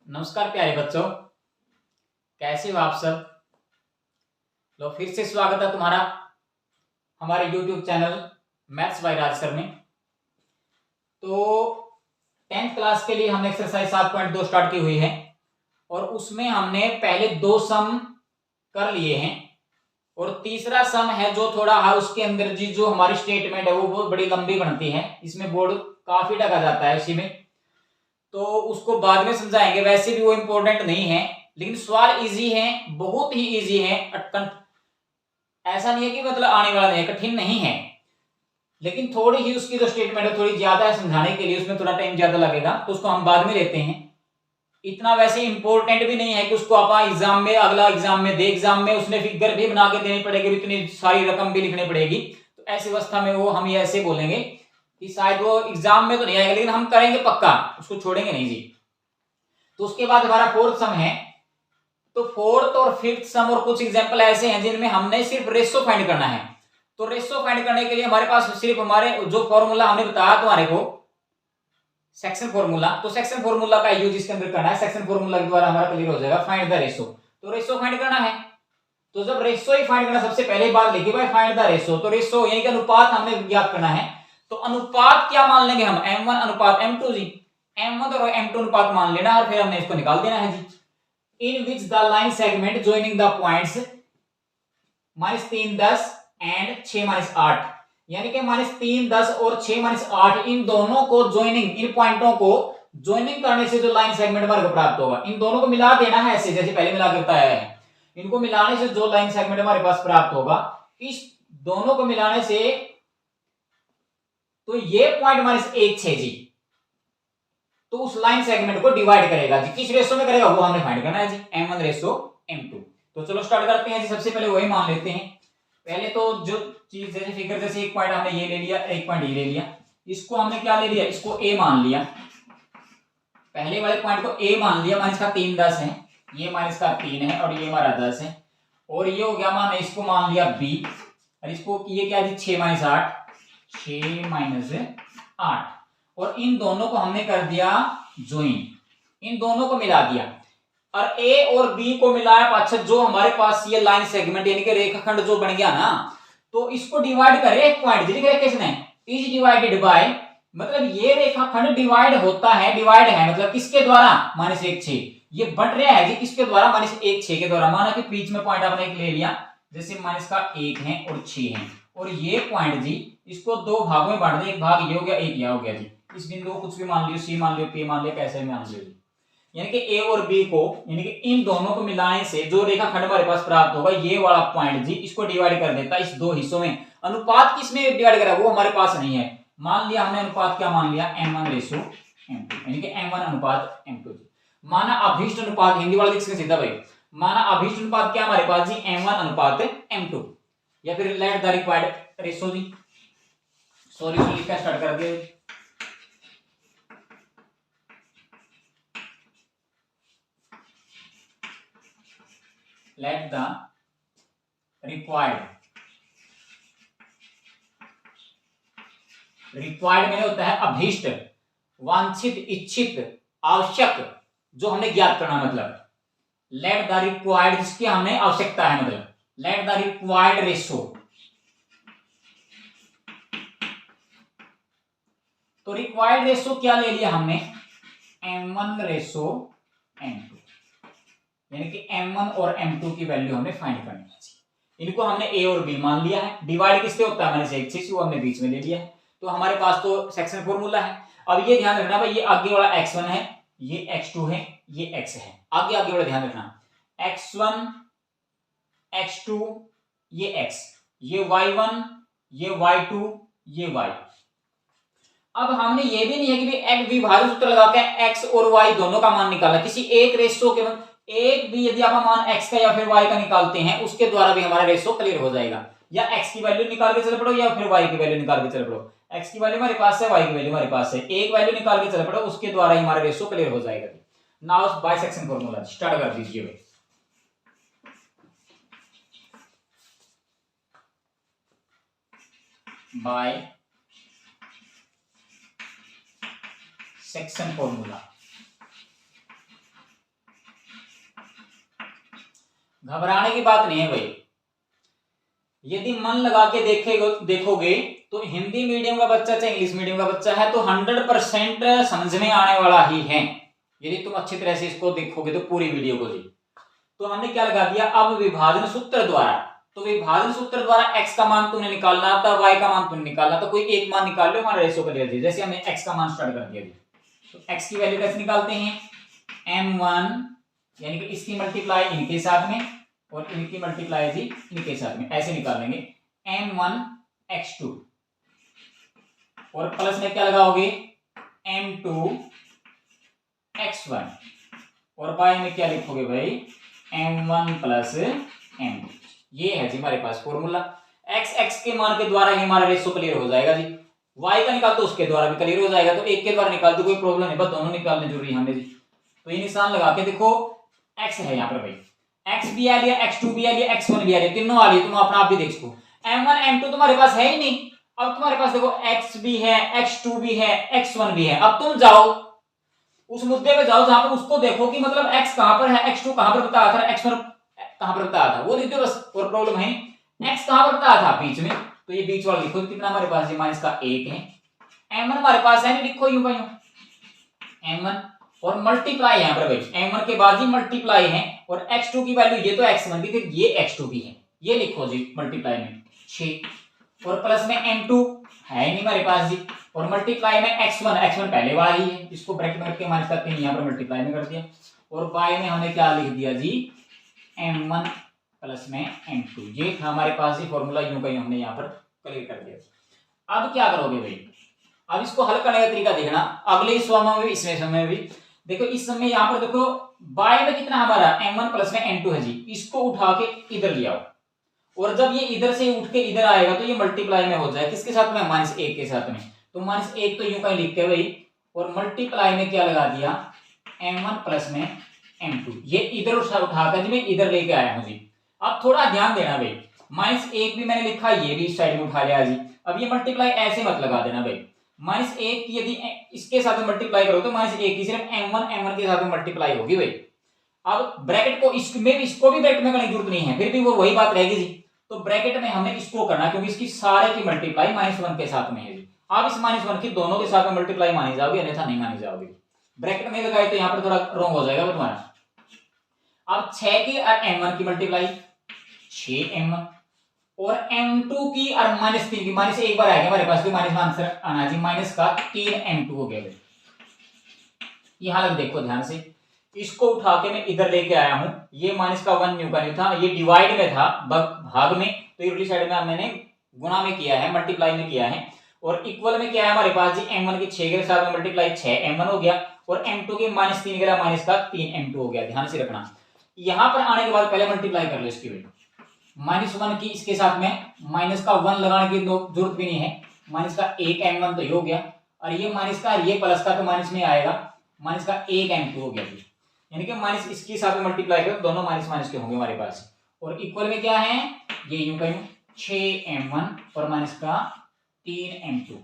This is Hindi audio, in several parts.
नमस्कार प्यारे बच्चों, कैसे हो आप सब। लो फिर से स्वागत है तुम्हारा हमारे YouTube channel maths by Raj sir में। तो 10th क्लास के लिए हमने एक्सरसाइज 7.2 स्टार्ट की हुई है और उसमें हमने पहले 2 सम कर लिए हैं और तीसरा सम है जो थोड़ा है, उसके अंदर जी जो हमारी स्टेटमेंट है वो बहुत बड़ी लंबी बनती है, इसमें बोर्ड काफी टका जाता है इसी में, तो उसको बाद में समझाएंगे। वैसे भी वो इंपॉर्टेंट नहीं है, लेकिन सवाल इजी है, बहुत ही इजी है। ऐसा नहीं है कि मतलब आने वाला नहीं है, कठिन नहीं है, लेकिन थोड़ी ही उसकी जो स्टेटमेंट है थोड़ी ज्यादा है समझाने के लिए, उसमें थोड़ा टाइम ज्यादा लगेगा, तो उसको हम बाद में लेते हैं। इतना वैसे इंपॉर्टेंट भी नहीं है कि उसको आप एग्जाम में, अगला एग्जाम में दे, एग्जाम में उसने फिगर भी बना के देनी पड़ेगी, इतनी सारी रकम भी लिखनी पड़ेगी, तो ऐसी अवस्था में वो हम ये ऐसे बोलेंगे कि शायद वो एग्जाम में तो नहीं आएगा, लेकिन हम करेंगे पक्का, उसको छोड़ेंगे नहीं जी। तो उसके बाद हमारा फोर्थ सम है। तो फोर्थ और फिफ्थ सम और कुछ एग्जांपल ऐसे हैं जिनमें हमने सिर्फ रेशो फाइंड करना है। तो रेशो फाइंड करने के लिए हमारे पास सिर्फ हमारे जो फॉर्मूला हमने बताया तुम्हारे को, सेक्शन फॉर्मूला, तो सेक्शन फॉर्मूला का यूज इसके अंदर करना है। सेक्शन फॉर्मूला के द्वारा हमारा क्लियर हो जाएगा फाइंड द रेशो। तो रेशो फाइंड करना है, तो जब रेशो ही फाइंड करना, सबसे पहले बात लिखी भाई फाइंड द रेशो। तो रेशो यानी कि अनुपात हमने ज्ञात करना है। तो अनुपात क्या मान लेंगे हम, m1 अनुपात m2 जी। m1 और m2 अनुपात मान लेना और फिर हमने इसको निकाल देना है जी। in which the line segment joining the points -3 10 and 6 8, यानी कि -3 10 और 6 8 इन दोनों को ज्वाइनिंग, इन पॉइंटों को ज्वाइनिंग करने से जो लाइन सेगमेंट हमारे को प्राप्त होगा, इन दोनों को मिला देना है ऐसे, जैसे पहले मिला के बताया है। इनको मिलाने से जो लाइन सेगमेंट हमारे पास प्राप्त होगा, इस दोनों को मिलाने से, तो ये पॉइंट -1 6 जी, तो उस लाइन सेगमेंट को डिवाइड करेगा जी। किस रेशो में करेगा वो हमने फाइंड करना है जी, m1 रेशो m2। तो चलो स्टार्ट करते हैं जी। सबसे पहले वही मान लेते हैं। पहले तो जो चीज जैसे फिगर, जैसे एक पॉइंट हमने ये ले लिया, एक पॉइंट ये ले लिया, इसको हमने क्या ले लिया, इसको a मान लिया। पहले वाले पॉइंट को a मान लिया, माइनस का 3 10 है, ये माइनस का 3 है और ये हमारा 10 है, और ये हो गया मान, इसको मान लिया b, और इसको ये क्या जी 6 8, 6 8, और इन दोनों को हमने कर दिया ज्वाइन, इन दोनों को मिला दिया, और ए और बी को मिलाया। अच्छा, जो हमारे पास ये लाइन सेगमेंट यानी कि रेखाखंड जो बन गया ना, तो इसको डिवाइड करे एक पॉइंट किसने, इज डिवाइडेड बाय, मतलब ये रेखाखंड डिवाइड होता है, डिवाइड है मतलब किसके द्वारा, -1 6, ये बट रहा है जी किसके द्वारा, -1 6 के द्वारा। माना कि बीच में पॉइंट आपने एक ले लिया, जैसे माइनस का 1 है और 6 है, और ये पॉइंट जी इसको दो भागों में बांट दे, एक भाग ये हो गया, एक ये हो गया जी। इस बिंदु को कुछ भी मान लियो, सी मान लियो, पी मान लियो, कैसे भी मान लियो, यानी कि ए और बी को, यानी कि इन दोनों को मिलाने से जो रेखाखंड हमारे पास प्राप्त होगा, ये वाला पॉइंट जी इसको डिवाइड कर देता है इस दो हिस्सों में। अनुपात किसमें डिवाइड करा वो हमारे पास नहीं है। मान लिया हमने अनुपात क्या मान लिया, m1 रेशो m2, यानी कि m1 अनुपात m2। माना अभीष्ट अनुपात, हिंदी वाला लिख सकते सीधा भाई, माना अभीष्ट अनुपात क्या हमारे पास जी, m1 अनुपात m2, या फिर लेट द रिक्वायर्ड रेशो जी। सॉल्यूशन लिखना स्टार्ट कर दिया। लेट द रिक्वायर्ड, रिक्वायर्ड में होता है अभीष्ट, वांछित, इच्छित, आवश्यक, जो हमने ज्ञात करना, मतलब लेट द रिक्वायर्ड जिसकी हमने आवश्यकता है, मतलब लेट द रिक्वायर्ड रेशो। तो रिक्वायर्ड रेशो क्या ले लिया हमने, m1 रेशो m2, यानी कि m1 और m2 की वैल्यू हमने फाइंड करनी है। इनको हमने a और b मान लिया है, डिवाइड किससे होता है, -1 6, वो हमने बीच में ले लिया है। तो हमारे पास तो सेक्शन फॉर्मूला है। अब ये ध्यान रखना भाई, ये आगे वाला x1 है, ये x2 है, ये x है, आगे आगे वाला ध्यान रखना, x1 x2 ये x, ये y1 ये y2 ये y। अब हमने ये भी नहीं है कि एक विभाजन सूत्र लगा के x और y दोनों का मान निकाला, किसी एक रेशो के, एक भी यदि आप मान x का या फिर y का निकालते हैं, उसके द्वारा भी हमारा रेशो क्लियर हो जाएगा। या x की वैल्यू निकाल के चल पड़ो या फिर y की वैल्यू निकाल के चल पड़ो, x की वैल्यू हमारे पास है, y की वैल्यू हमारे पास है, एक वैल्यू निकाल के चल पड़ो, उसके द्वारा ही हमारा रेशो क्लियर हो जाएगा। नाउ बाइसेक्शन फार्मूला स्टार्ट कर दीजिए भाई। बाय सेक्शन फॉर्मूला, घबराने की बात नहीं है भाई। यदि मन लगा के देखोगे तो हिंदी मीडियम का बच्चा चाहे इंग्लिश मीडियम का बच्चा है तो 100% समझ में आने वाला ही है, यदि तुम अच्छी तरह से इसको देखोगे तो पूरी वीडियो को जी। तो हमने क्या लगा दिया, अब विभाजन सूत्र द्वारा, तो विभाजन सूत्र द्वारा x का मान तुमने निकालना था, y का मान तुमने निकालना, तो कोई एक मान निकाल लो, हमारा रेशियो क्लियर जी। जैसे हमने x का मान स्टार्ट कर दिया जी, तो x की वैल्यू कैसे निकालते हैं, m1 यानी कि इसकी मल्टीप्लाई इनके साथ में और इनकी मल्टीप्लाई जी इनके साथ में, ऐसे निकाल लेंगे m1 x2 और प्लस में क्या लगाओगे m2 x1 और बाय में क्या लिखोगे भाई m1 प्लस m2। ये है जी हमारे पास फॉर्मूला। x के मान के द्वारा ही हमारा रेशियो क्लियर हो जाएगा जी, y का निकाल दो उसके द्वारा भी क्लियर हो जाएगा, तो एक के द्वारा निकाल दो कोई प्रॉब्लम नहीं, बस दोनों निकालने जरूरी है हमने जी। तो ये निशान लगा के देखो x है यहाँ पर भाई, x भी आ लिया, x2 भी आ लिया, x1 भी आ लिया, तीनों आ लिया, तुम अपना आप भी देख सको। m1 m2 तुम्हारे पास है ही नहीं, अब तुम्हारे पास देखो x भी है, x2 भी है, x1 भी है। अब तुम जाओ उस मुद्दे पे जाओ जहां पर उसको देखो कि मतलब x कहां पर है, x2 कहां पर बताया था, x1 कहां पर बताया था, वो लिख दो बस, और प्रॉब्लम है। x कहां पर बताया था बीच में, तो ये बीच वाला लिखो, कितना हमारे पास है माइनस का 1 है। m1 हमारे पास है, नहीं लिखो यूं का यूं m1 और मल्टीप्लाई यहां पर भाई m1 के बाद ही मल्टीप्लाई है, और x2 की वैल्यू ये तो x1 की थी, ये x2 भी है, ये लिखो जी मल्टीप्लाई में 6 और प्लस में m2 है नहीं हमारे पास जी, और मल्टीप्लाई में x1 पहले वाला ही है, इसको ब्रैकेट में रख के माइनस करके यहाँ पर मल्टीप्लाई में कर दिया, और बाय में हमने क्या लिख दिया जी m1 प्लस में m2। ये था हमारे पास ही फॉर्मूला, यूं का यूं हमने यहाँ पर क्लियर कर दिया। अब क्या करोगे भाई, अब इसको हल करने का तरीका देखना, अगले समय में इसमें समय भी देखो, इस समय यहाँ पर देखो बाय में कितना हमारा m1 प्लस में m2 है जी, इसको उठा के इधर ले आओ, और जब ये इधर से उठ के इधर आएगा तो ये मल्टीप्लाई में हो जाए, किसके साथ में -1 के साथ में, तो -1 तो यूं कहीं लिख के भाई, और मल्टीप्लाई में क्या लगा दिया m1 प्लस में m2, ये इधर उठाकर जी मैं इधर लेके आया हूं जी। अब थोड़ा ध्यान देना भाई, -1 भी मैंने लिखा, ये भी इस साइड में उठा लिया जी। अब ये मल्टीप्लाई ऐसे मत लगा देना भाई, -1 की यदि इसके साथ में मल्टीप्लाई करो तो -1 की सिर्फ m1 के साथ में मल्टीप्लाई होगी भाई। अब ब्रैकेट को इसको भी ब्रैकेट में करने की जरूरत नहीं है, फिर भी वो वही बात रहेगी जी, तो ब्रैकेट में हमने इसको करना, क्योंकि इसकी सारे की मल्टीप्लाई -1 के साथ में है जी। आप इस -1 की दोनों के साथ में मल्टीप्लाई मानी जाओगी, अन्यथा नहीं मानी जाओगी। ब्रैकेट में लगाए तो यहाँ पर थोड़ा रॉन्ग हो जाएगा तुम्हारा। अब 6 की और m1 की मल्टीप्लाई 6m1 और m2 की और -3 की, माइनस एक बार आएगा हमारे पास, तो माइनस में आंसर आना जी, माइनस का 3m2 हो गया। यहां लग देखो ध्यान से, इसको उठा के मैं इधर लेके आया हूं, ये माइनस का 1 न्यू का न्यू था, ये डिवाइड में था भाग में, तो ये उल्टी साइड में मैंने गुणा में किया है, मल्टीप्लाई में किया है, और इक्वल में क्या है हमारे पास जी m1 की 6 के साथ में मल्टीप्लाई 6m1 हो गया, और m2 के -3 के माइनस का 3m2 हो गया। ध्यान से रखना, यहां पर आने के बाद पहले मल्टीप्लाई कर लो इसकी वैल्यू, -1 की इसके साथ में माइनस का 1 लगाने की जरूरत भी नहीं है, माइनस का 1m1 तो ये हो गया, और ये माइनस का ये प्लस का तो माइनस में आएगा, माइनस का 1m2 हो गया, यानी कि माइनस इसके साथ में मल्टीप्लाई करो, दोनों माइनस माइनस के होंगे हमारे पास, और इक्वल में क्या है ये यूं का यूं 6m1 और माइनस का 3m2।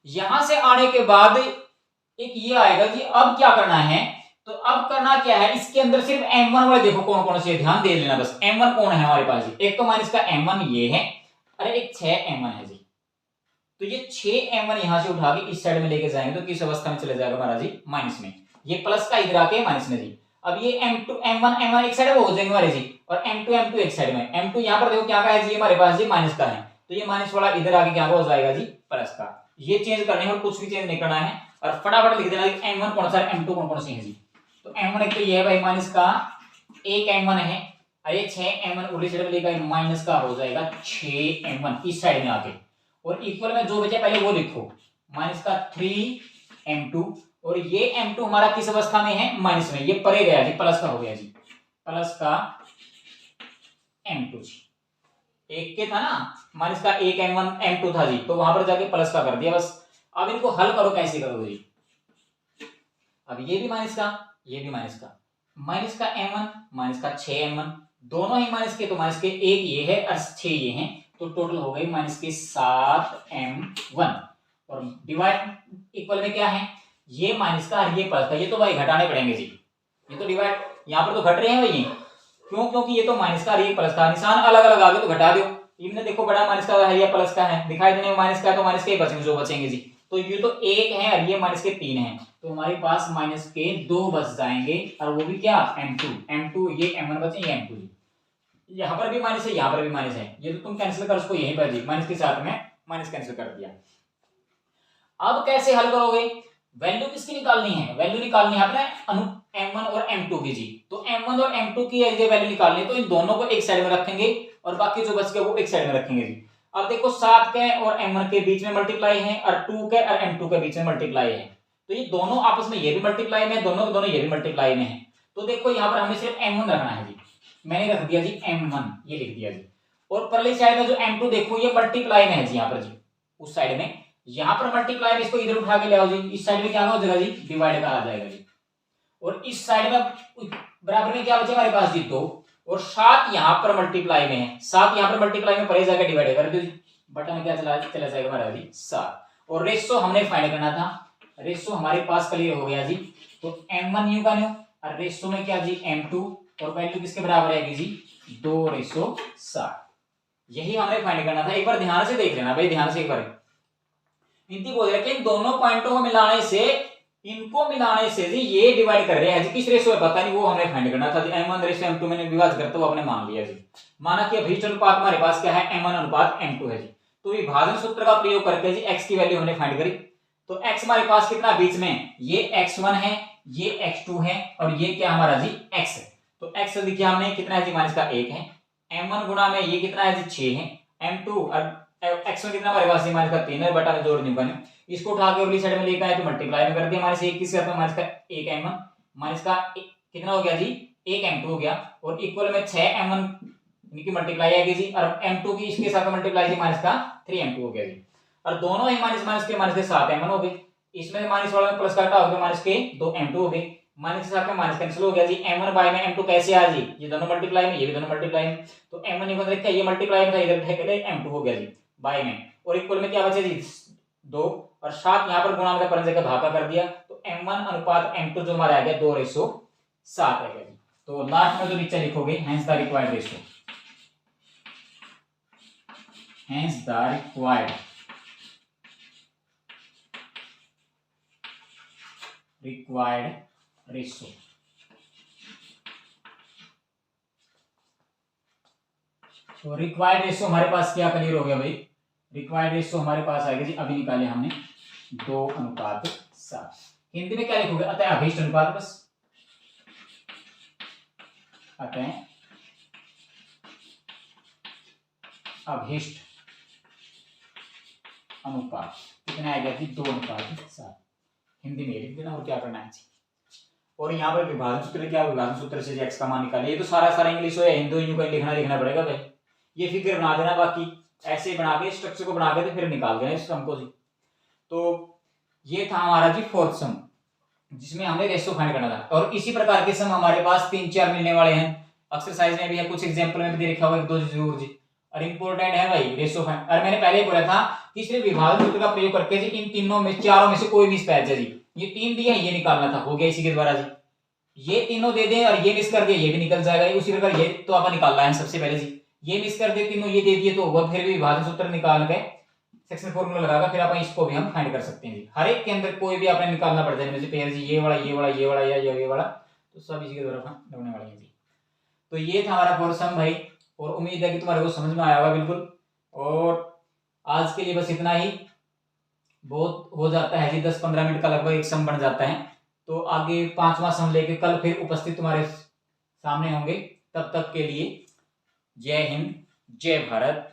यहां से आने के बाद एक ये आएगा जी, अब क्या करना है, तो अब करना क्या है, इसके अंदर सिर्फ m1 वाले देखो कौन कौन से, ध्यान दे लेना बस। m1 कौन है हमारे पास जी, एक तो माइनस का m1 ये है, अरे एक 6m1 है जी, तो ये 6m1 यहां से उठा के इस साइड में लेके जाएंगे तो किस अवस्था में चले जाएगा हमारा जी माइनस में, ये प्लस का इधर आके माइनस में जी। अब ये m2 m1 एक साइड में हो जाएंगे हमारे जी, और m2 एक साइड में, m2 यहां पर देखो क्या का है जी हमारे पास जी माइनस का है, तो ये माइनस वाला इधर आके क्या हो जाएगा जी प्लस का। ये चेंज करने है और कुछ भी चेंज नहीं करना है, और फटाफट लिख देना m1 कौन सा है, m2 कौन कौन सी है जी। तो m1 एक तो ये है भाई माइनस का 1m1 है, और ये 6m1 उल्टी साइड में लेकर माइनस का हो जाएगा 6m1 इस साइड में आके, और इक्वल में जो बचा पहले वो लिखो, माइनस का 3m2, और ये m2 हमारा किस अवस्था में है माइनस में, ये परे गया जी, प्लस का हो गया जी, प्लस का m2 जी, एक के था ना माइनस का 1m1 m2 था जी, तो वहां पर जाके प्लस का कर दिया बस। अब इनको हल करो, कैसे करोगे जी, अब ये भी माइनस का ये भी माइनस का m1 माइनस का 6m1, दोनों ही माइनस के, तो माइनस के एक ये है और 6 ये हैं, तो टोटल हो गई माइनस के 7m1, और डिवाइड इक्वल में क्या है ये माइनस का और ये प्लस का, ये तो भाई घटाने पड़ेंगे जी, ये तो डिवाइड यहाँ पर तो घट रहे हैं भाई, क्यों? क्योंकि ये तो माइनस का और ये प्लस का, निशान अलग अलग आ गए तो घटा दो। इनमें देखो बड़ा माइनस का है या प्लस का है, दिखाई देने में माइनस का है तो माइनस के ही बचेंगे जो बचेंगे जी। तो ये तो 1 है और ये माइनस के 3 है, तो हमारे पास माइनस के 2 बच जाएंगे, और वो भी क्या m2 ये m1 बचे, ये m2 जी। यहाँ पर भी माइनस है, यहाँ पर भी माइनस है, ये तो तुम कैंसिल कर उसको यहीं पर जी, माइनस के साथ में माइनस कैंसिल कर दिया। अब कैसे हल करोगे? वैल्यू किसकी निकालनी है? वैल्यू निकालनी है अपने m1 और m2 की जी। तो m1 और m2 की यदि वैल्यू निकालनी है तो इन दोनों को एक साइड में रखेंगे और बाकी जो बच गए वो एक साइड में रखेंगे जी। अब देखो 7 के और m1 के बीच में मल्टीप्लाई है और 2 के और m2 के बीच में मल्टीप्लाई है, तो ये दोनों आपस में ये भी मल्टीप्लाई में, दोनों के दोनों ये भी मल्टीप्लाई में है। तो देखो यहाँ पर हमें सिर्फ m1 रखना है जी, मैंने रख दिया जी m1, ये लिख दिया जी। और परली साइड में जो m2 देखो ये मल्टीप्लाई में है जी, यहाँ पर जी उस साइड में, यहाँ पर मल्टीप्लाई में इसको इधर उठा के ले आओ जी, इस साइड में क्या हो जाएगा जी, डिवाइड का आ जाएगा जी। और इस साइड में बराबर में क्या बचे हमारे पास जी 2, और 7 यहाँ पर मल्टीप्लाई में है, 7 यहाँ पर मल्टीप्लाई में परे जाकर डिवाइड कर दो जी, बटन में क्या चला जाएगा हमारा जी 7। और रेशो हमने फाइंड करना था, रेशो हमारे पास क्लियर हो गया जी। तो m1 न्यू का न्यू और रेशो में क्या जी m2, और वैल्यू किसके बराबर आएगी जी 2:7। यही हमने फाइंड करना था। एक बार ध्यान से देख लेना भाई, ध्यान से एक बार इनकी बोल रहे इन दोनों पॉइंटों को मिलाने से, इनको मिलाने से जी ये डिवाइड कर रहे हैं जी, किस रेशो है पता नहीं, वो हमने फाइंड करना था जी। m1:m2 मैंने विभाजन करते हुए आपने मान लिया जी। माना कि अभिष्ट अनुपात हमारे पास क्या है, m1:m2 है जी। तो विभाजन सूत्र का प्रयोग करके जी x की वैल्यू हमने फाइंड करी। तो x हमारे पास कितना बीच में, ये x1 है, ये x2 है, और ये क्या हमारा जी x है। तो x देखिए हमने कितना है जी माइनस का 1 है, m1 गुणा में ये कितना है जी 6 है, m2 और x1 कितना हमारे पास जी माइनस का 3 है, बटा में जोड़ नहीं बने, इसको उठा के अगली साइड में लेकर आए तो मल्टीप्लाई में कर दिया, माइनस 1 किसके साथ में माइनस का 1 m1, माइनस का कितना हो गया जी 1 m2 हो गया, और इक्वल में 6 m1 की मल्टीप्लाई आएगी जी, और m2 की इसके साथ में मल्टीप्लाई जी माइनस का 3 m2 हो गया जी। और दोनों ही माइनस के 7 m1 हो गए, इसमें माइनस वाला में प्लस का हटा हो गया, माइनस के 2 m2 हो गए, माइनस के साथ में माइनस कैंसिल हो गया जी। m1 बाय में m2 कैसे आ जी, ये दोनों मल्टीप्लाई में, ये भी दोनों मल्टीप्लाई में, तो m1 इधर रखा, ये मल्टीप्लाई में था, इधर रखा m2 हो गया जी बाय में, और इक्वल में क्या बचा जी 2, और 7 यहाँ पर गुणा में पर जगह भागा कर दिया, तो m1:m2 जो हमारा आ गया 2:7 आ गया जी। तो लास्ट में जो नीचे लिखोगे hence the required ratio, hence the required ratio. तो रिक्वायर्ड रेशियो हमारे पास क्या क्लियर हो गया भाई, रिक्वायर्ड रेशियो हमारे पास आएगा जी, अभी निकाले हमने 2:7। हिंदी में क्या लिखोगे, अतः अभिष्ट अनुपात, बस अतः अभिष्ट अनुपात कितना आएगा जी 2:7, हिंदी में लिख देना, और क्या करना है जी। और यहाँ पर विभाजन सूत्र क्या, विभाजन सूत्र से x का मान निकाले, ये तो सारा इंग्लिश हो या हिंदी को लिखना पड़ेगा भाई, ये फिगर बना देना, बाकी ऐसे बना के स्ट्रक्चर को बना के तो फिर निकाल देना इस सम को जी। तो ये था हमारा जी फोर्थ सम, जिसमें हमें रेशो फाइंड करना था, और इसी प्रकार के सम हमारे पास 3-4 मिलने वाले हैं, एक्सरसाइज में भी है, कुछ एग्जांपल में भी दे रखा हुआ है, 2 जरूर जी, और इंपॉर्टेंट है भाई रेशो फाइंड। और मैंने पहले ही बोला था कि सिर्फ विभाजन सूत्र का प्रयोग करके जी इन तीनों में, चारों में से कोई मिस पैच है जी, ये 3 दिए ये निकालना था, हो गया इसी के द्वारा जी। ये तीनों दे दें और ये मिस कर दिए, ये भी निकल जाएगा, उसी प्रकार ये तो आपको निकालना है सबसे पहले जी, ये मिस कर दे तीनों, ये दे दिए तो होगा, फिर भी विभाजन सूत्र निकाल के सेक्शन फॉर्मूला लगाकर फिर अपन इसको भी हम फाइंड कर सकते हैं जी। हर एक के अंदर कोई भी आपने निकालना पड़ जाए, पेयर जी ये वाला ये वाला ये वाला या ये वाला, तो सब इसी के द्वारा लगने वाले हैं जी। तो ये था हमारा फोर्थ सम भाई, और उम्मीद है कि तुम्हारे को समझ में आया होगा बिल्कुल। और आज के लिए बस इतना ही बहुत हो जाता है जी, 10-15 मिनट का लगभग एक सम बन जाता है। तो आगे 5वां सम लेके कल फिर उपस्थित तुम्हारे सामने होंगे, तब तक के लिए जय हिंद, जय भारत,